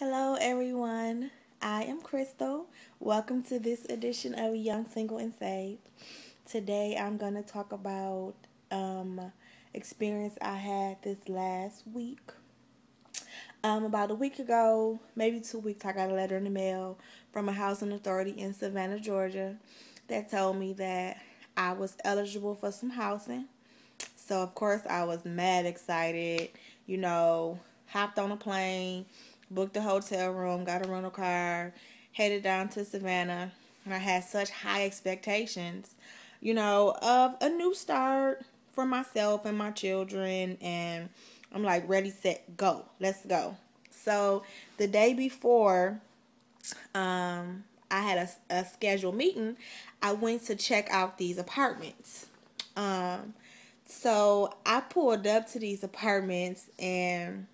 Hello, everyone. I am Crystal. Welcome to this edition of Young, Single, and Saved. Today, I'm going to talk about experience I had this last week. About a week ago, maybe 2 weeks, I got a letter in the mail from a housing authority in Savannah, Georgia, that told me that I was eligible for some housing. So, of course, I was mad excited, hopped on a plane, booked a hotel room, got a rental car, headed down to Savannah. And I had such high expectations, of a new start for myself and my children. And I'm like, ready, set, go. Let's go. So, the day before, I had a scheduled meeting. I went to check out these apartments. So I pulled up to these apartments, and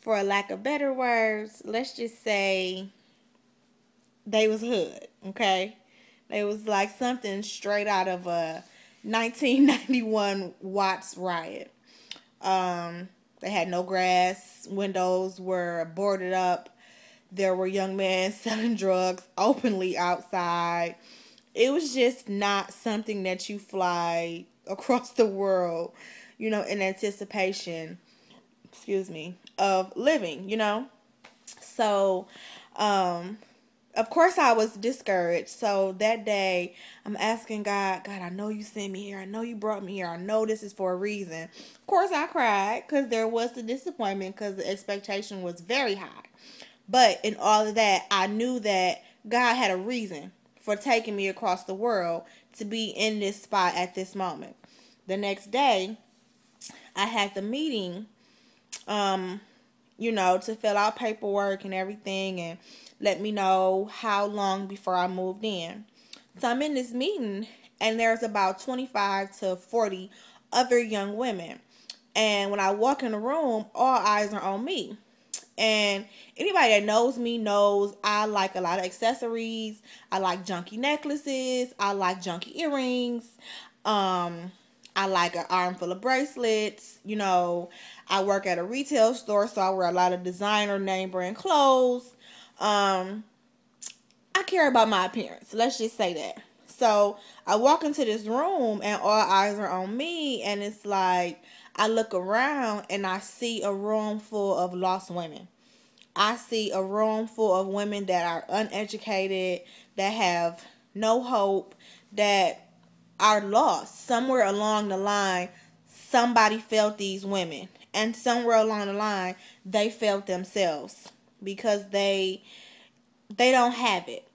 for a lack of better words, let's just say they was hood, okay? They was like something straight out of a 1991 Watts riot. They had no grass, windows were boarded up, there were young men selling drugs openly outside. It was just not something that you fly across the world, in anticipation, of living. So, of course I was discouraged. So that day I'm asking God, I know you sent me here. I know you brought me here. I know this is for a reason. Of course I cried because there was the disappointment because the expectation was very high. But in all of that, I knew that God had a reason for taking me across the world to be in this spot at this moment. The next day, I had the meeting, to fill out paperwork and everything and let me know how long before I moved in. So I'm in this meeting, and there's about 25 to 40 other young women. And when I walk in the room, all eyes are on me. And anybody that knows me knows I like a lot of accessories. I like junky necklaces. I like junky earrings. I like an armful of bracelets. I work at a retail store, so I wear a lot of designer name brand clothes. I care about my appearance. Let's just say that. So I walk into this room and all eyes are on me, and it's like I look around and I see a room full of lost women. I see a room full of women that are uneducated, that have no hope, that are lost. Somewhere along the line, somebody felt these women. And somewhere along the line, they felt themselves because they don't have it.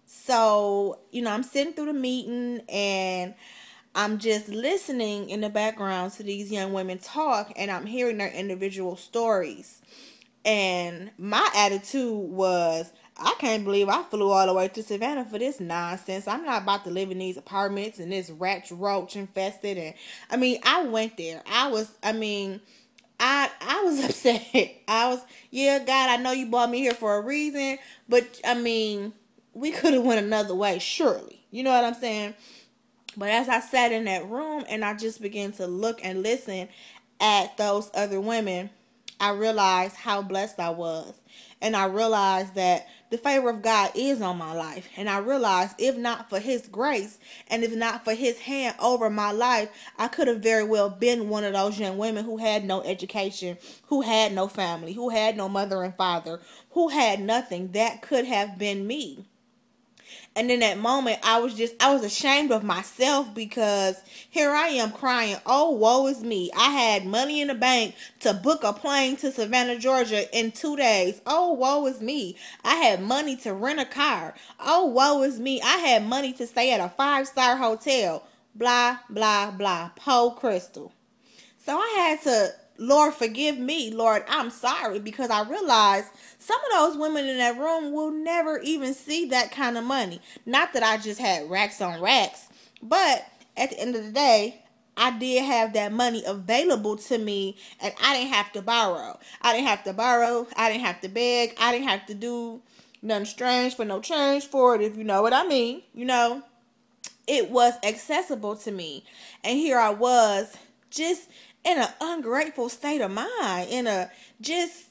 So, I'm sitting through the meeting and I'm just listening in the background to these young women talk, and I'm hearing their individual stories. And my attitude was, I can't believe I flew all the way to Savannah for this nonsense. I'm not about to live in these apartments and this rat roach infested. And I went there. I was upset. Yeah, God, I know you brought me here for a reason, but we could have went another way, surely. You know what I'm saying? But as I sat in that room and I just began to look and listen at those other women, I realized how blessed I was. And I realized that the favor of God is on my life. And I realized if not for His grace and if not for His hand over my life, I could have very well been one of those young women who had no education, who had no family, who had no mother and father, who had nothing. That could have been me. And in that moment, I was ashamed of myself because here I am crying, oh, woe is me. I had money in the bank to book a plane to Savannah, Georgia in 2 days. Oh, woe is me. I had money to rent a car. Oh, woe is me. I had money to stay at a 5-star hotel. Blah, blah, blah. Po Crystal. So I had to, Lord, forgive me. Lord, I'm sorry, because I realized some of those women in that room will never even see that kind of money. Not that I just had racks on racks, but at the end of the day, I did have that money available to me, and I didn't have to borrow. I didn't have to borrow. I didn't have to beg. I didn't have to do nothing strange for no change for it, if you know what I mean. It was accessible to me. And here I was, just in an ungrateful state of mind, in a just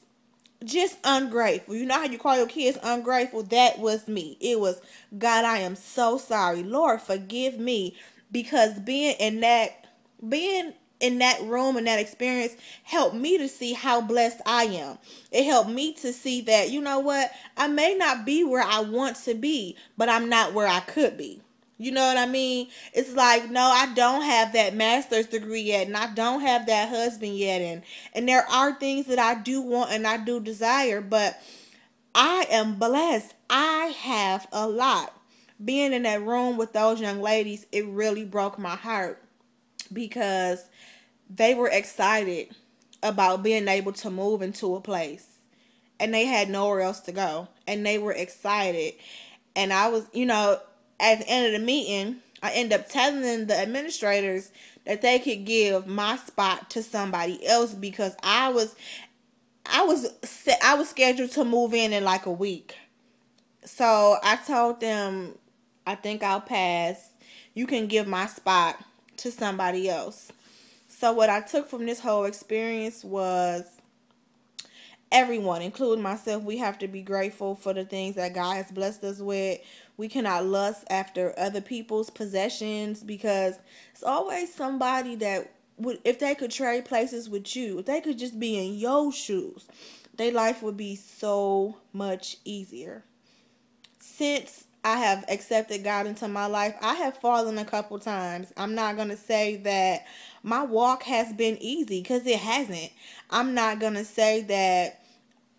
just ungrateful. You know how you call your kids ungrateful? That was me. It was, God, I am so sorry. Lord, forgive me, because being in that room and that experience helped me to see how blessed I am. It helped me to see that, you know what, I may not be where I want to be, but I'm not where I could be. You know what I mean? It's like, no, I don't have that master's degree yet, and I don't have that husband yet, and there are things that I do want and I do desire, but I am blessed. I have a lot. Being in that room with those young ladies, it really broke my heart, because they were excited about being able to move into a place, and they had nowhere else to go, and they were excited. And I was, at the end of the meeting, I ended up telling the administrators that they could give my spot to somebody else, because I was scheduled to move in like a week. So I told them, I think I'll pass. You can give my spot to somebody else. So what I took from this whole experience was, everyone, including myself, we have to be grateful for the things that God has blessed us with. We cannot lust after other people's possessions, because it's always somebody that would, if they could trade places with you, if they could just be in your shoes, their life would be so much easier. Since I have accepted God into my life, I have fallen a couple times. I'm not going to say that my walk has been easy, because it hasn't. I'm not going to say that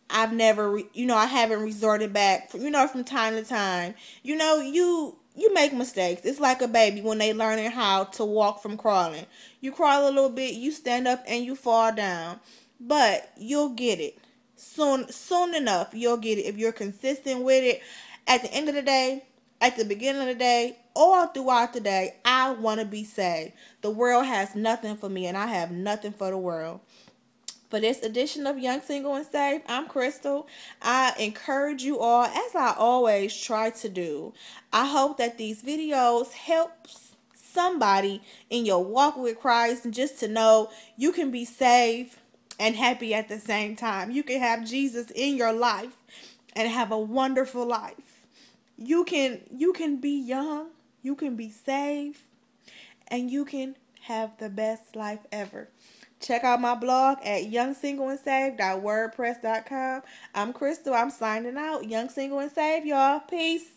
I've never, I haven't resorted back, from time to time. You make mistakes. It's like a baby when they learning how to walk from crawling. You crawl a little bit, you stand up, and you fall down. But you'll get it. Soon enough, you'll get it if you're consistent with it. At the end of the day, at the beginning of the day, all throughout the day, I want to be saved. The world has nothing for me, and I have nothing for the world. For this edition of Young, Single, and Saved, I'm Crystal. I encourage you all, as I always try to do. I hope that these videos help somebody in your walk with Christ, and just to know you can be saved and happy at the same time. You can have Jesus in your life and have a wonderful life. You can be young, you can be saved, and you can have the best life ever. Check out my blog at youngsingleandsaved.wordpress.com. I'm Crystal. I'm signing out. Young, Single, and Saved, y'all. Peace.